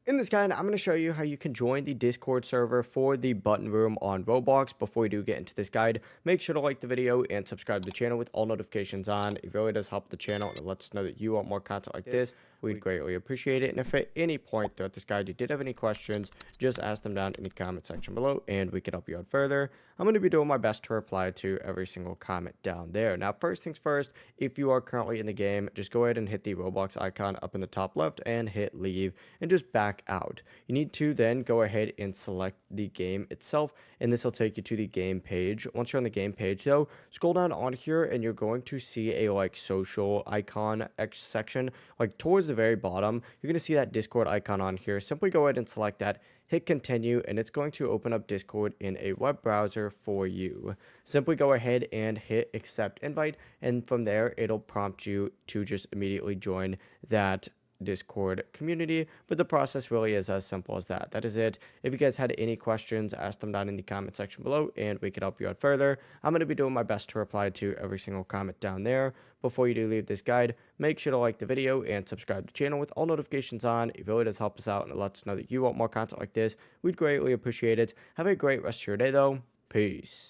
In this guide, I'm going to show you how you can join the Discord server for the button room on Roblox. Before we do get into this guide, make sure to like the video and subscribe to the channel with all notifications on. It really does help the channel and it lets us know that you want more content like this. We'd greatly appreciate it. And if at any point throughout this guide you did have any questions, just ask them down in the comment section below and we can help you out further. I'm going to be doing my best to reply to every single comment down there. Now, first things first, if you are currently in the game, just go ahead and hit the Roblox icon up in the top left and hit leave and just back out. You need to then go ahead and select the game itself, and this will take you to the game page. Once you're on the game page though, scroll down on here and you're going to see a social icon section towards the very bottom. You're going to see that Discord icon on here. Simply go ahead and select that, hit continue, and it's going to open up Discord in a web browser for you. Simply go ahead and hit accept invite, and from there it'll prompt you to just immediately join that Discord community. But the process really is as simple as that. That is it. If you guys had any questions, ask them down in the comment section below and we can help you out further. I'm going to be doing my best to reply to every single comment down there. Before you do leave this guide, make sure to like the video and subscribe to the channel with all notifications on. It really does help us out and it lets us know that you want more content like this. We'd greatly appreciate it. Have a great rest of your day though. Peace.